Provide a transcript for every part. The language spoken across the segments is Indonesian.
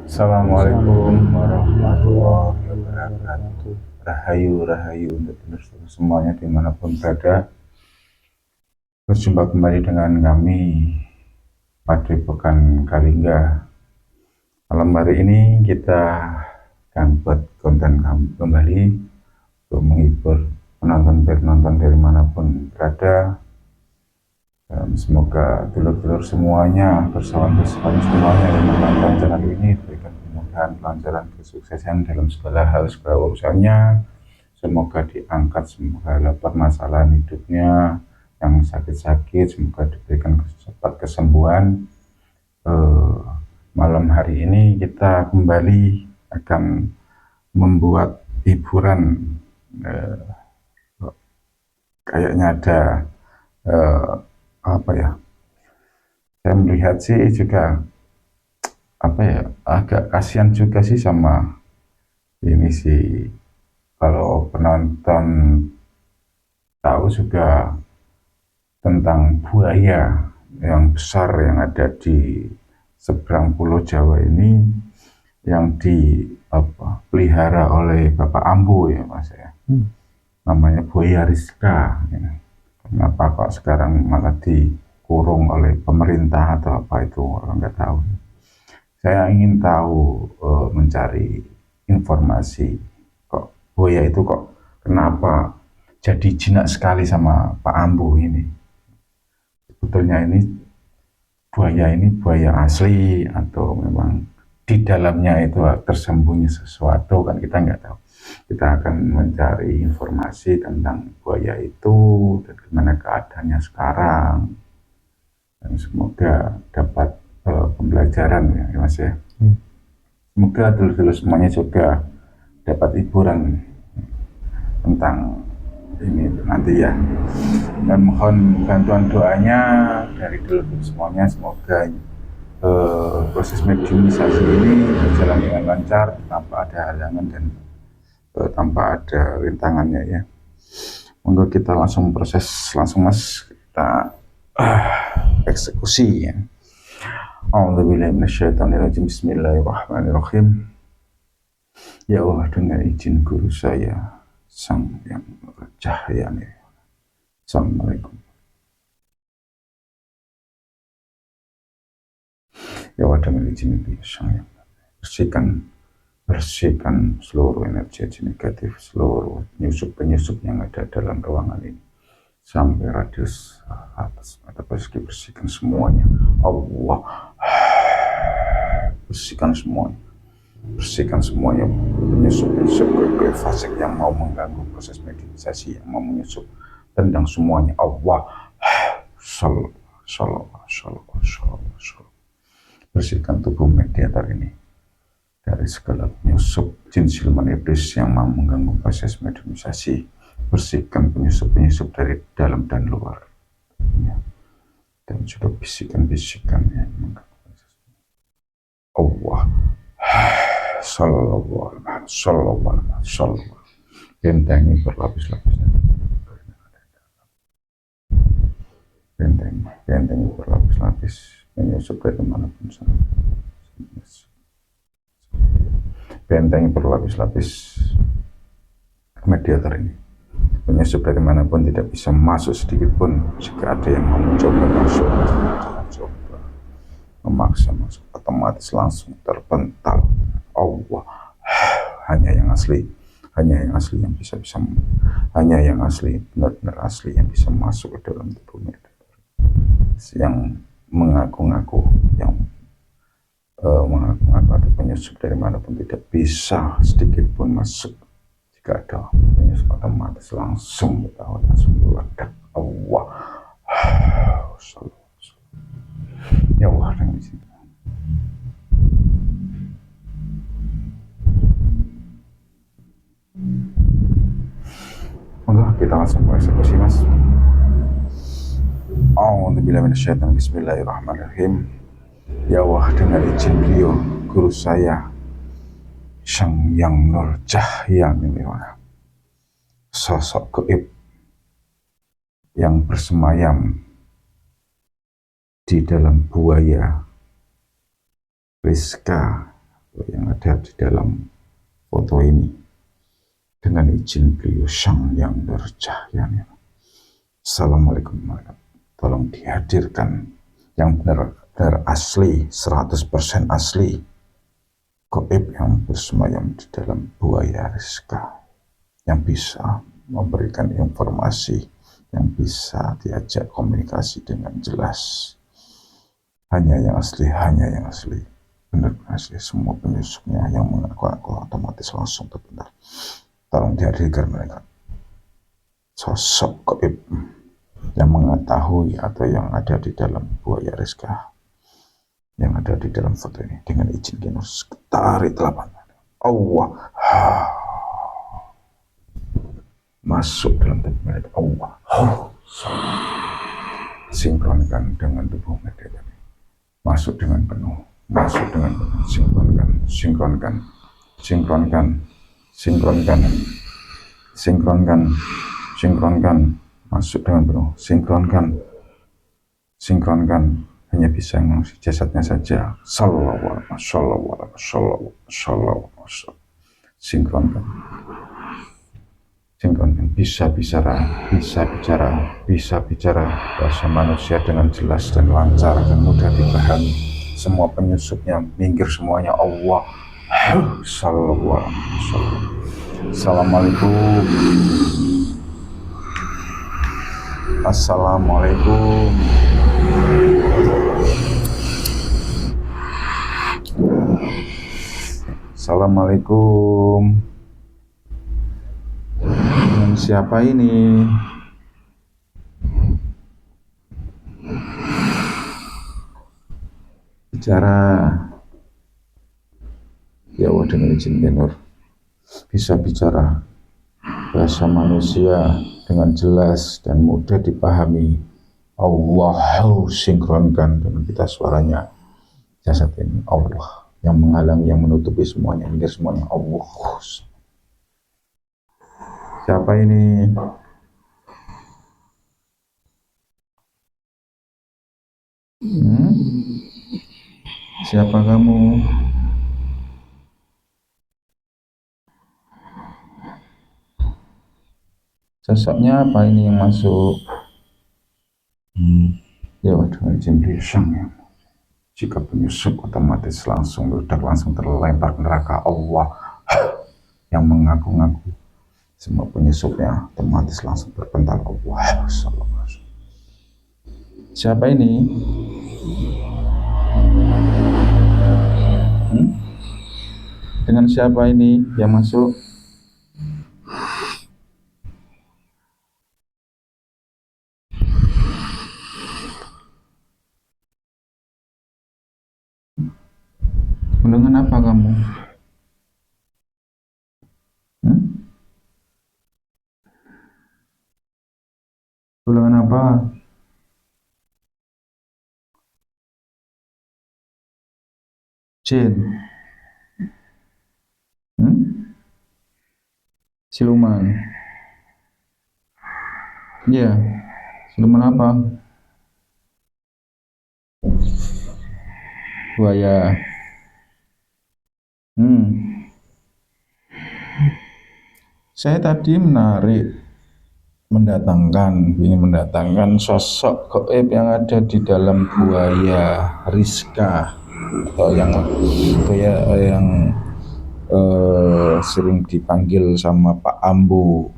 Assalamualaikum warahmatullahi wabarakatuh. Rahayu, rahayu untuk pemirsa semuanya dimanapun berada. Berjumpa kembali dengan kami Padepokan Kalingga. Malam hari ini kita akan buat konten kembali untuk menghibur penonton dari manapun berada. Dan semoga dulur-dulur semuanya, bersawan-bersawan semuanya yang menonton channel ini diberikan kemudahan, kelancaran, kesuksesan dalam segala hal, segala urusannya. Semoga diangkat segala permasalahan hidupnya, yang sakit-sakit semoga diberikan cepat kesembuhan. Malam hari ini kita kembali akan membuat hiburan. Kayaknya ada apa ya, saya melihat sih juga agak kasihan juga sih sama ini sih, kalau penonton tahu juga tentang buaya yang besar yang ada di seberang Pulau Jawa ini, yang dipelihara oleh Bapak Ambo ya Mas ya. Namanya buaya Rizka ya. Kenapa kok sekarang malah dikurung oleh pemerintah atau apa itu, orang nggak tahu. Saya ingin tahu, mencari informasi kok buaya itu kok kenapa jadi jinak sekali sama Pak Ambo ini. Sebetulnya ini buaya asli atau memang di dalamnya itu tersembunyi sesuatu, kan kita nggak tahu. Kita akan mencari informasi tentang buaya itu dan gimana keadaannya sekarang, dan semoga dapat pembelajaran ya Mas ya. Semoga dulu-dulu semuanya juga dapat hiburan tentang ini nanti ya. Dan mohon bantuan doanya dari dulu-dulu semuanya, semoga proses mediumisasi ini berjalan dengan lancar tanpa ada halangan dan tanpa ada rintangannya ya. Monggo kita langsung proses, langsung Mas, kita eksekusi ya. A'udzubillahi minasyaitonirrajim. Bismillahirrahmanirrahim. Ya Allah, dengan izin guru saya Sang Yang Cahaya. Assalamualaikum. Ya Allah, dengan izin itu ya Sang Yang, bersihkan seluruh energi negatif, seluruh penyusup yang ada dalam ruangan ini sampai radius atas atau persegi, bersihkan semuanya. Allah, bersihkan semuanya penyusup fasik yang mau mengganggu proses mediumisasi, yang mau menyusup, tendang semuanya. Allah, bersihkan tubuh mediator ini dari segala penyusup jin siluman iblis yang mau mengganggu proses mediumisasi. Bersihkan penyusup dari dalam dan luar ya. Dan juga bisikan-bisikan yang mengganggu proses Allah. Sallallahu. Bentengi berlapis-lapis, bentengi berlapis-lapis, menyusup dari manapun sana. Bentengi berlapis-lapis mediator ini, penyusup dari manapun tidak bisa masuk sedikit pun. Jika ada yang mau mencoba masuk, jangan coba memaksa masuk, otomatis langsung terpental. Allah, hanya yang asli yang bisa hanya yang asli, benar-benar asli yang bisa masuk ke dalam tubuh mediator. Yang mengaku-ngaku atau penyusup dari manapun tidak bisa sedikit pun masuk. Jika ada penyusup, otomatis langsung meledak. Allah, ya Allah, dengan sini. Monggo kita langsung eksekusi Mas. A'udzubillahi minasyaitonir rajim. Bismillahirrahmanirrahim. Ya Allah, dengan izin beliau guru saya Sang Yang Nur Cahaya, sosok gaib yang bersemayam di dalam buaya Rizka yang ada di dalam foto ini dengan izin beliau Sang yang bercahaya. Assalamualaikum warahmatullahi. Tolong dihadirkan yang benar-benar asli, 100% asli, gaib yang bersemayam di dalam buaya Rizka, yang bisa memberikan informasi, yang bisa diajak komunikasi dengan jelas. Hanya yang asli, hanya yang asli, benar-benar asli. Semua penyusupnya yang mengaku-ngaku otomatis langsung terbentar. Tolong dihadirkan mereka, sosok gaib yang mengetahui atau yang ada di dalam buaya Rizka, yang ada di dalam foto ini, dengan izin Kinus tarik telapak Allah masuk dalam tubuh mereka. Allah sinkronkan dengan tubuh mereka, masuk dengan penuh, masuk dengan penuh, sinkronkan, sinkronkan, sinkronkan, sinkronkan, sinkronkan, sinkronkan, masuk dengan penuh, sinkronkan, sinkronkan. Hanya bisa mengisi jasadnya saja. Sallallahu alaihi wasallam. Sinkronkan, sinkronkan. Bisa bicara, bisa bicara, bisa bicara bahasa manusia dengan jelas dan lancar dan mudah dipahami. Semua penyusupnya minggir semuanya. Allah. Sallallahu alaihi wasallam. Assalamualaikum. Assalamualaikum. Assalamualaikum. Dengan siapa ini? Bicara. Ya Allah, dengan izin Nur. Bisa bicara bahasa manusia dengan jelas dan mudah dipahami. Allah, sinkronkan dengan kita suaranya. Jasad ini Allah yang menghalangi, yang menutupi semuanya, minggir semuanya. Allah. Siapa ini? Siapa kamu? Sosoknya apa ini yang masuk? Ya waduh, izin Sang ya. Jika penyusup otomatis langsung meledak, langsung terlempar ke neraka. Allah yang mengaku-ngaku. Semua penyusupnya otomatis langsung berpental. Allah. Siapa ini? Dengan siapa ini yang masuk? Golongan apa kamu? Golongan apa? Jin? Siluman? Iya. Siluman apa? Buaya. Saya tadi ingin mendatangkan sosok gaib yang ada di dalam buaya Rizka, atau yang sering dipanggil sama Pak Ambu,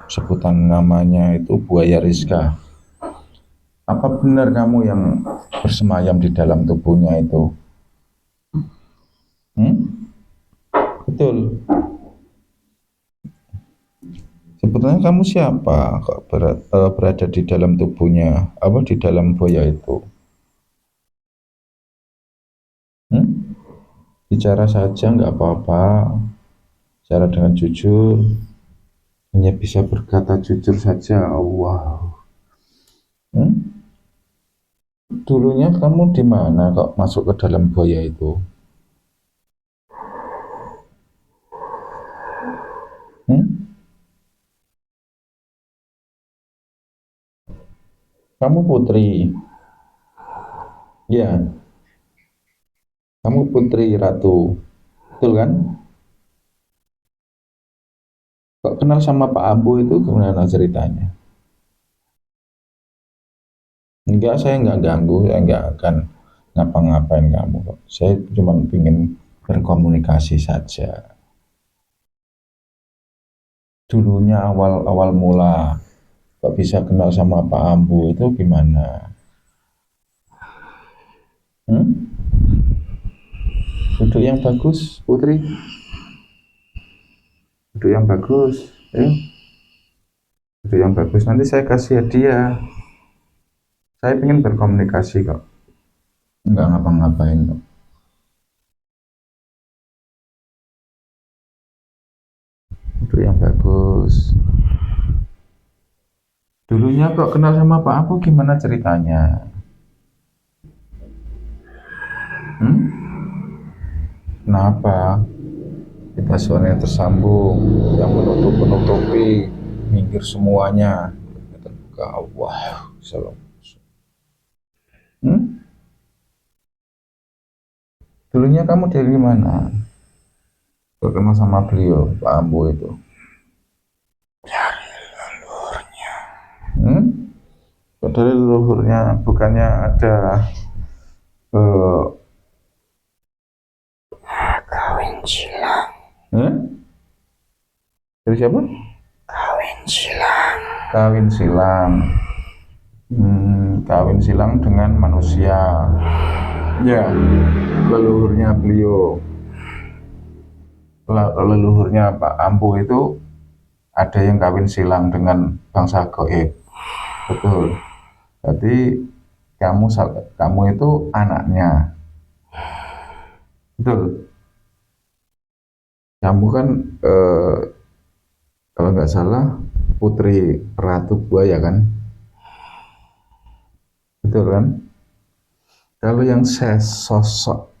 sebutan namanya itu buaya Rizka. Apa benar kamu yang bersemayam di dalam tubuhnya itu? Betul. Sebetulnya kamu siapa kok berada di dalam tubuhnya, apa di dalam buaya itu? Bicara saja nggak apa-apa, bicara dengan jujur, hanya bisa berkata jujur saja. Allah. Dulunya kamu di mana kok masuk ke dalam buaya itu? Kamu putri? Ya. Kamu putri ratu? betul kan? Kok kenal sama Pak Ambo itu gimana ceritanya? Enggak, saya enggak ganggu, saya enggak akan ngapa-ngapain kamu kok. Saya cuma ingin berkomunikasi saja. Dulunya awal-awal mula kok bisa kenal sama Pak Ambo itu gimana? Hmm? Duduk yang bagus, Putri. Duduk yang bagus. Ayo, duduk yang bagus. Nanti saya kasih hadiah. Saya ingin berkomunikasi kok. Enggak ngapa-ngapain kok. Duduk yang bagus. Dulunya kok kenal sama Pak Ambo gimana ceritanya? Hmm? Kenapa? Kita suaranya tersambung, yang menutup-menutupi, minggir semuanya. Terbuka Allah. Salam. Hmm? Dulunya kamu dari mana? Berkenal sama beliau, Pak Ambo itu. Hmm? Kok dari leluhurnya, bukannya ada eh, Kawin silang. dari siapa? Kawin silang. Kawin silang. Kawin silang dengan manusia. Ya, leluhurnya beliau, leluhurnya Pak Ambo itu ada yang kawin silang dengan bangsa goib. Betul. Jadi kamu itu anaknya. Betul. Kamu kan kalau nggak salah putri Ratu Buaya kan? Betul kan? Kalau yang saya sosok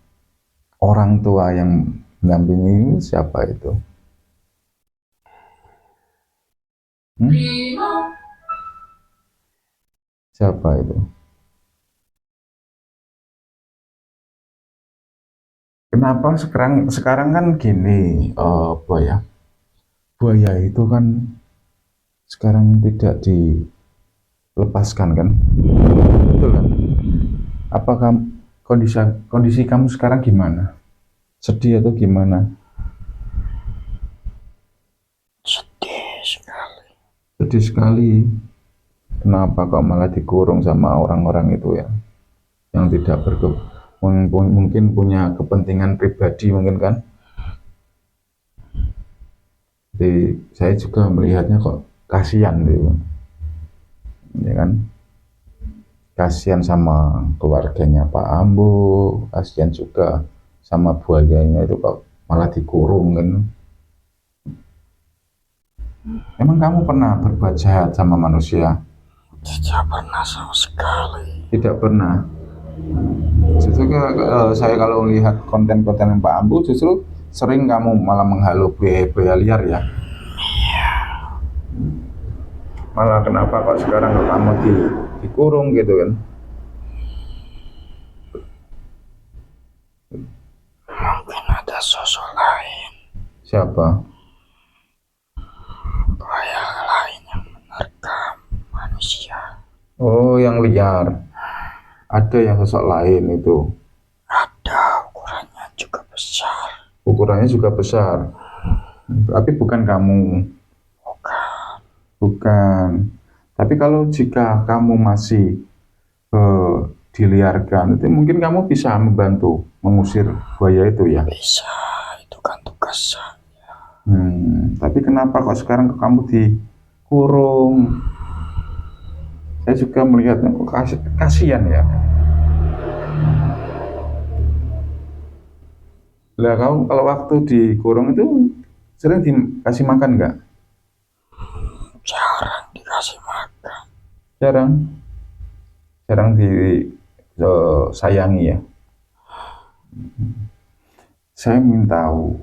orang tua yang mendampingi siapa itu? Hmm? Siapa itu? Kenapa sekarang kan gini, Buaya? Buaya itu kan sekarang tidak dilepaskan kan? Betul kan? Apakah kondisi kondisi kamu sekarang gimana? Sedih atau gimana? Sedih sekali. Sedih sekali. Kenapa kok malah dikurung sama orang-orang itu ya? Yang tidak mungkin punya kepentingan pribadi mungkin kan? Jadi saya juga melihatnya kok kasihan gitu, ya kan? Kasihan sama keluarganya Pak Ambo, kasihan juga sama buayanya itu kok malah dikurung kan? Emang kamu pernah berbuat jahat sama manusia? Tidak pernah sama sekali. Tidak pernah. Justru saya kalau melihat konten-konten Pak Ambo justru sering kamu malah menghalau buaya-buaya liar ya. Malah kenapa kok sekarang kamu dikurung gitu kan? Mungkin ada sosok lain. Siapa? Buaya lain yang menerkam manusia. Oh, yang liar. Ada yang sosok lain itu. Ada, ukurannya juga besar. Ukurannya juga besar. Tapi bukan kamu. Bukan. Bukan. Tapi kalau jika kamu masih diliarkan, itu mungkin kamu bisa membantu mengusir buaya itu ya. Bisa, itu kan tugas saya. Tapi kenapa kok sekarang kamu dikurung? Saya juga melihatnya kok kasihan ya. Lah kamu kalau waktu dikurung itu sering dikasih makan nggak? Jarang dikasih makan. Jarang. Jarang disayangi ya. Saya ingin tahu,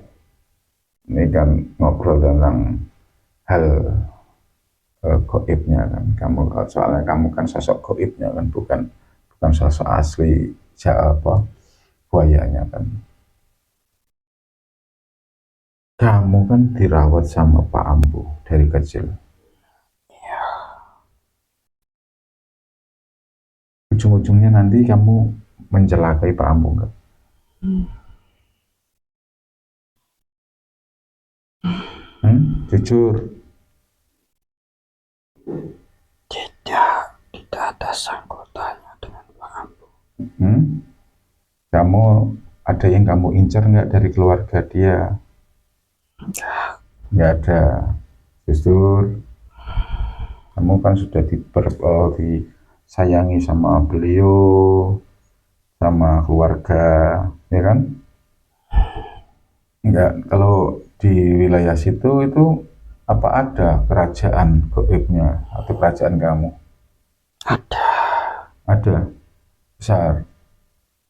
ini kan ngobrol tentang hal goibnya kan. Soalnya kamu kan sosok goibnya kan, bukan sosok asli apa buayanya kan. Kamu kan dirawat sama Pak Ambu dari kecil. Ya, Ujung-ujungnya nanti kamu mencelakai Pak Ambu enggak? Jujur. tidak ada sangkutannya dengan Pak Ambu. Hmm? Kamu ada yang kamu incar nggak dari keluarga dia? Enggak, Nggak ada. Justru kamu kan sudah disayangi sama beliau, sama keluarga, ya kan? Enggak, kalau di wilayah situ itu apa ada kerajaan goibnya atau kerajaan kamu? ada Ada, besar.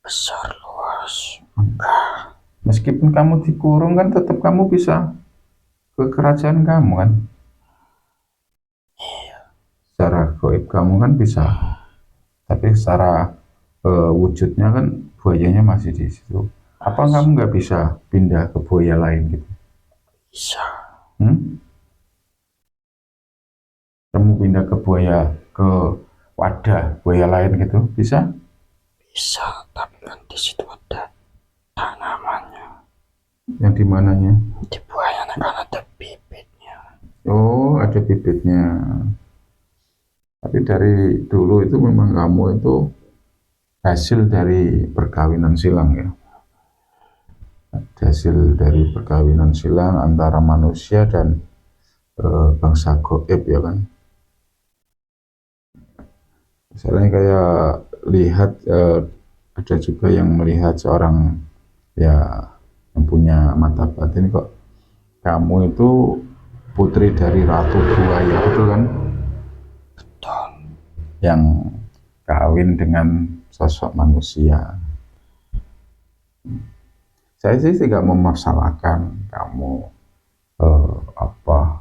besar luas. Enggak, Meskipun kamu dikurung kan tetap kamu bisa ke kerajaan kamu kan? Secara goib kamu kan bisa, tapi secara wujudnya kan buayanya masih di situ. Apa kamu nggak bisa pindah ke buaya lain gitu? bisa, Hmm? Kamu pindah ke wadah buaya lain gitu, bisa? bisa, tapi kan di situ ada tanamannya. Yang di mananya? Di buayanya kan ada bibitnya. Oh, ada bibitnya. Tapi dari dulu itu memang kamu itu hasil dari perkawinan silang ya. Hasil dari perkawinan silang antara manusia dan bangsa goib ya kan. Misalnya kayak lihat ada juga yang melihat seorang ya yang punya mata batin kok kamu itu putri dari ratu buaya, betul kan? Betul. Yang kawin dengan sosok manusia. Saya sih tidak memasalahkan kamu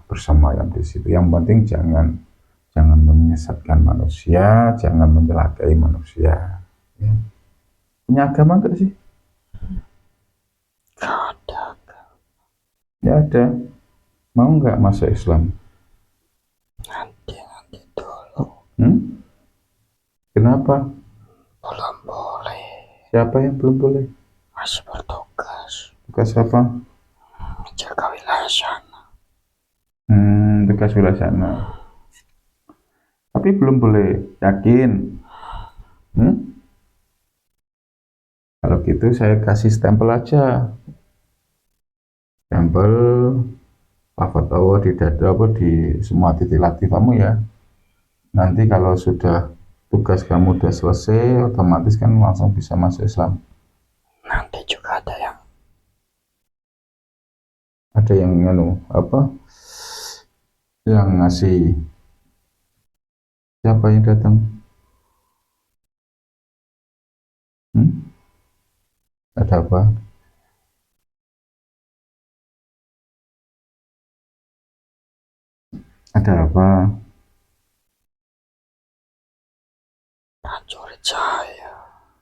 bersemayam di situ. Yang penting jangan menyesatkan manusia, jangan mencelakai manusia. Ya. Punya agama enggak sih? Gak ada. Ya ada. Mau nggak masuk Islam? Nanti dulu. Kenapa? Belum boleh. Siapa yang belum boleh? Masih bertugas. Tugas apa? Menjaga wilayah sana. Tugas wilayah sana. Tapi belum boleh, yakin? Hmm? Kalau gitu saya kasih stempel aja. Stempel lafadz Allah di dada apa di semua titik latih kamu ya. Nanti kalau sudah tugas kamu udah selesai, otomatis kan langsung bisa masuk Islam. Nanti juga ada yang yang ngasih, siapa yang datang? Ada apa? Ada apa? prajurit saya.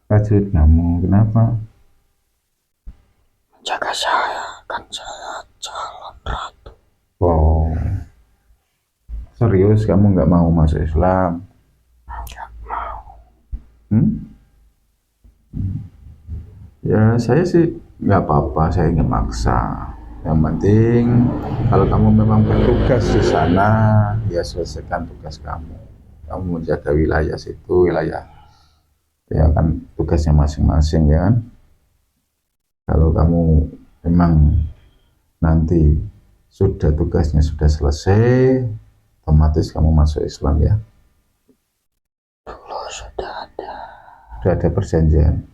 Prajurit kamu, kenapa? Menjaga saya, kan saya calon ratu. Wow, serius kamu nggak mau masuk Islam? Enggak mau. Ya saya sih nggak apa-apa, saya nggak maksa. Yang penting kalau kamu memang bertugas di sana, ya selesaikan tugas kamu. Kamu menjaga wilayah situ, wilayah ya kan tugasnya masing-masing ya kan. Kalau kamu memang nanti tugasnya sudah selesai, otomatis kamu masuk Islam ya. Dulu sudah ada. Sudah ada perjanjian.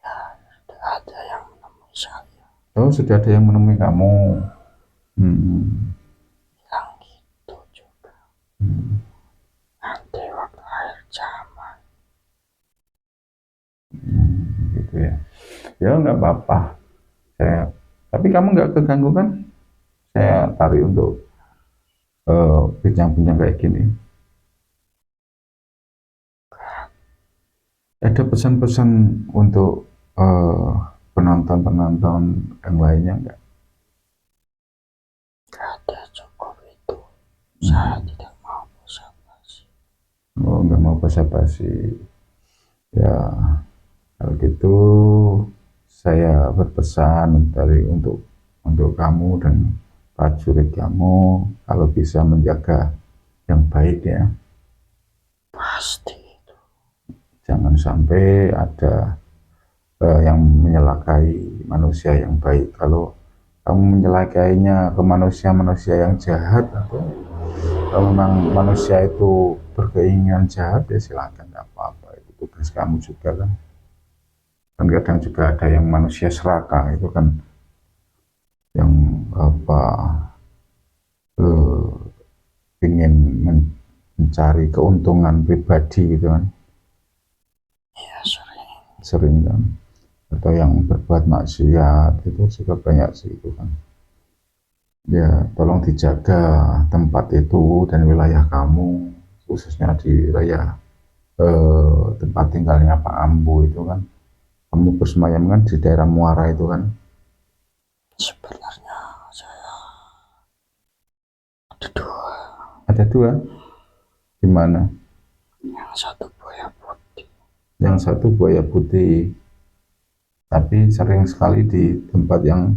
Ya, sudah ada yang menemui saya. Oh, sudah ada yang menemui kamu. Bilang gitu juga. Nanti waktu akhir zaman. Gitu ya. Ya nggak apa-apa. Tapi kamu nggak keganggu kan? Saya tarik untuk bincang-bincang kayak gini. Ada pesan-pesan untuk penonton-penonton yang lainnya nggak? Saya tidak mau basa-basi. Oh, nggak mau basa-basi. Ya, kalau gitu saya berpesan untuk kamu dan prajurit kamu kalau bisa menjaga yang baik ya. Pasti itu. Jangan sampai ada yang menyelakai manusia yang baik. Kalau kamu menyelakainya ke manusia-manusia yang jahat, atau kalau memang manusia itu berkeinginan jahat, ya silakan, nggak apa-apa. Itu tugas kamu juga kan. Dan kadang juga ada yang manusia serakah itu kan, yang apa eh, ingin mencari keuntungan pribadi gitu kan, Ya sering. sering kan. Atau yang berbuat maksiat itu juga banyak sih itu kan. Ya, tolong dijaga tempat itu dan wilayah kamu, khususnya di wilayah tempat tinggalnya Pak Ambu itu kan. Kamu bersemayam kan di daerah Muara itu kan. Sebenarnya saya ada dua. Ada dua. Di mana? Yang satu buaya putih. Yang satu buaya putih. Tapi sering sekali di tempat yang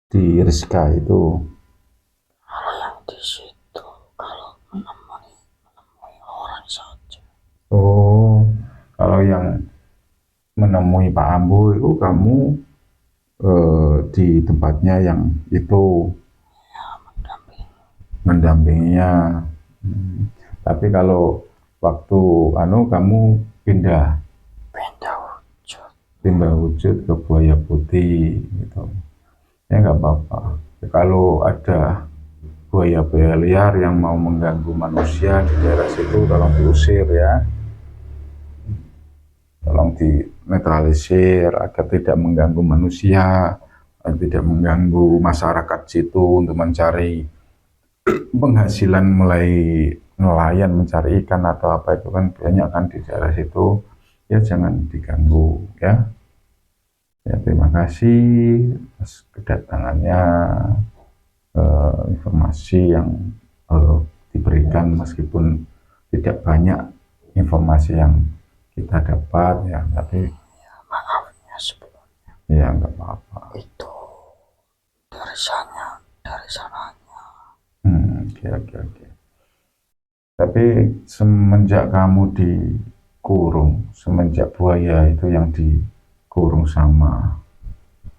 di Rizka itu. Kalau yang di situ kalau menemui orang saja. Oh, kalau yang menemui Pak Ambu itu kamu di tempatnya yang itu Ya mendampingi. mendampinginya. Hmm. Tapi kalau waktu kamu pindah Pindah wujud. pindah wujud ke buaya putih gitu, ya nggak apa-apa. Ya, kalau ada buaya-buaya liar yang mau mengganggu manusia di daerah situ, tolong diusir ya, tolong dinetralisir agar tidak mengganggu manusia, agar tidak mengganggu masyarakat situ untuk mencari penghasilan mulai nelayan, mencari ikan atau apa itu kan banyak kan di daerah situ. Ya jangan diganggu ya. Ya terima kasih atas kedatangannya, informasi yang diberikan meskipun tidak banyak informasi yang kita dapat ya, tapi Ya maafnya sebelumnya. ya nggak apa-apa. Itu dari sananya. Oke, oke, oke. Tapi semenjak kamu dikurung, semenjak buaya itu yang dikurung sama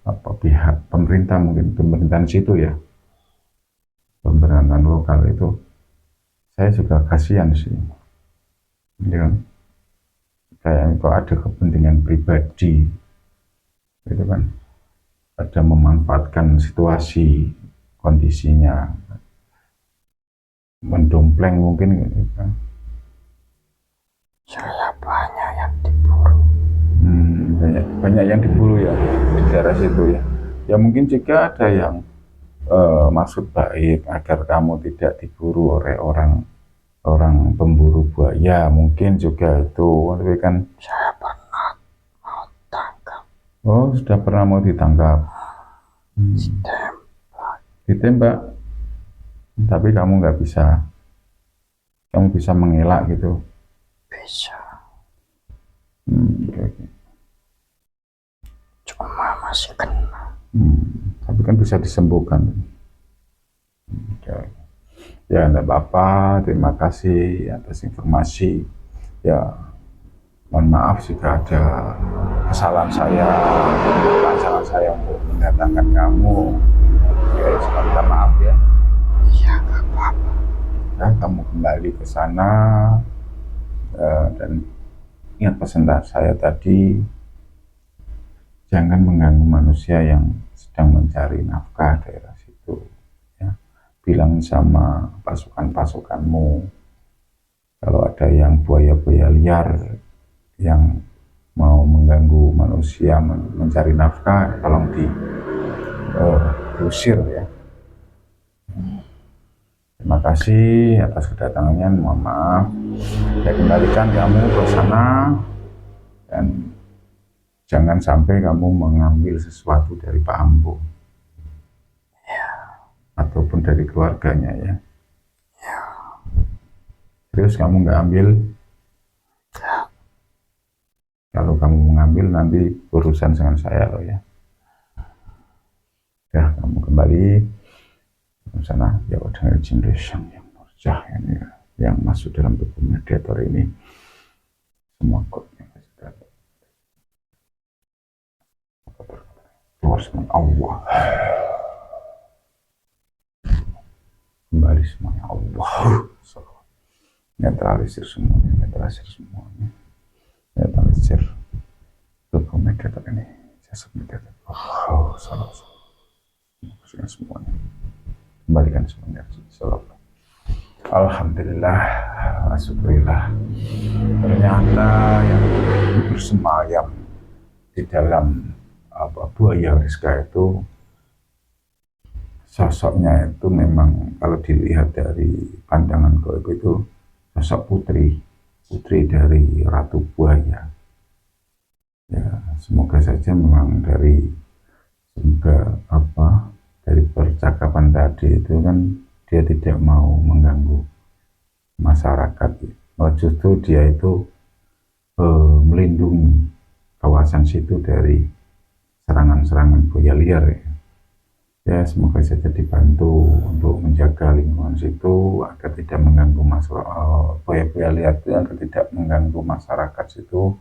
apa pihak pemerintah, mungkin pemerintahan situ ya, pemerintahan lokal itu, saya juga kasihan sih. Ya, kayak kok ada kepentingan pribadi, gitu kan, ada memanfaatkan situasi kondisinya, mendompleng mungkin gitu kan. Saya banyak yang diburu. Banyak yang diburu ya di daerah situ ya. Ya mungkin jika ada yang maksud baik agar kamu tidak diburu oleh orang pemburu buaya, mungkin juga itu. Tapi kan, Saya pernah mau tangkap. oh sudah pernah mau ditangkap, Ditembak. ditembak, tapi kamu bisa mengelak gitu. Bisa. Oke, oke. Cuma masih kena. Tapi kan bisa disembuhkan. Oke. Ya enggak apa-apa, terima kasih atas informasi. Ya mohon maaf jika ada kesalahan saya untuk mendatangkan kamu. Ya, saya minta maaf ya. Iya gak apa-apa. Ya, kamu kembali ke sana, dan ingat pesan saya tadi, jangan mengganggu manusia yang sedang mencari nafkah daerah situ. Ya. Bilang sama pasukan-pasukanmu, kalau ada yang buaya-buaya liar yang mau mengganggu manusia mencari nafkah, tolong diusir ya. Terima kasih atas kedatangannya, mohon maaf. Saya kembalikan kamu ke sana, dan jangan sampai kamu mengambil sesuatu dari Pak Ambo ataupun dari keluarganya ya. Serius kamu nggak ambil? Ya, Kalau kamu mengambil nanti urusan dengan saya loh ya. Ya, kamu kembali ke sana ya dengan izin yang murjah ini ya, yang masuk dalam tubuh mediator ini semua kodnya keluar semuanya Allah, kembali semuanya Allah, netralisir semuanya, netralisir tubuh mediator ini, jasad mediator. Oh, salah semuanya, kembalikan semuanya. Salam. Alhamdulillah, syukurillah. Ternyata yang bersemayam di dalam buaya Rizka itu sosoknya itu memang kalau dilihat dari pandangan gaib itu sosok putri dari Ratu Buaya. Ya, semoga saja memang dari percakapan tadi itu kan dia tidak mau mengganggu masyarakat. Justru dia itu melindungi kawasan situ dari serangan-serangan buaya liar ya. Ya, semoga saja dibantu untuk menjaga lingkungan situ agar tidak mengganggu buaya-buaya liar itu, agar tidak mengganggu masyarakat situ.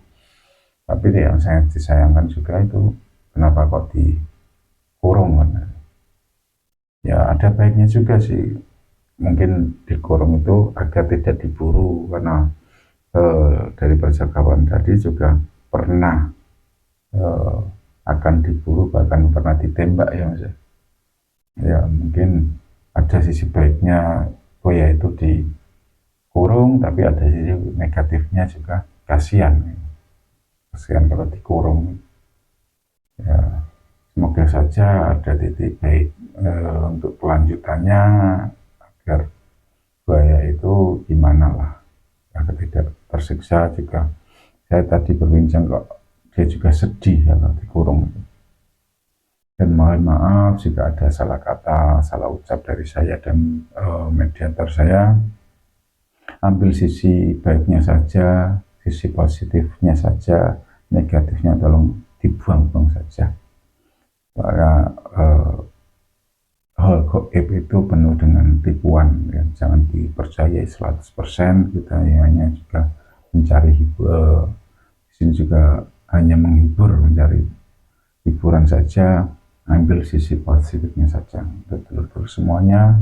Tapi yang saya disayangkan juga itu kenapa kok dikurung kan? Ya ada baiknya juga sih, mungkin dikurung itu agar tidak diburu, karena dari percakapan tadi juga pernah akan diburu, bahkan pernah ditembak ya Mas. Ya mungkin ada sisi baiknya buaya itu dikurung, tapi ada sisi negatifnya juga, kasihan kalau dikurung ya. Semoga saja ada titik baik untuk kelanjutannya, agar buaya itu gimana lah, agar tidak tersiksa juga. Saya tadi berbincang kok dia juga sedih kalau dikurung. Dan mohon maaf jika ada salah kata, salah ucap dari saya dan mediator saya. Ambil sisi baiknya saja, sisi positifnya saja, negatifnya tolong dibuang-buang saja. Karena hal gaib itu penuh dengan tipuan ya. Jangan dipercayai 100%. Kita hanya juga mencari di sini juga hanya menghibur, mencari hiburan saja. Ambil sisi positifnya saja untuk telur-telur semuanya.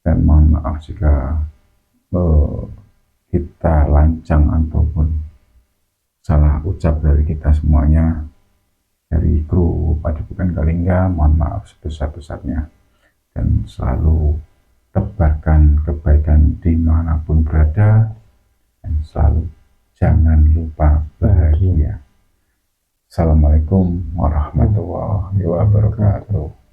Dan mohon maaf jika kita lancang ataupun salah ucap dari kita semuanya, dari kru Padepokan Kalingga. Mohon maaf sebesar-besarnya, dan selalu tebarkan kebaikan dimanapun berada, dan selalu jangan lupa bahagia. Assalamualaikum warahmatullahi wabarakatuh.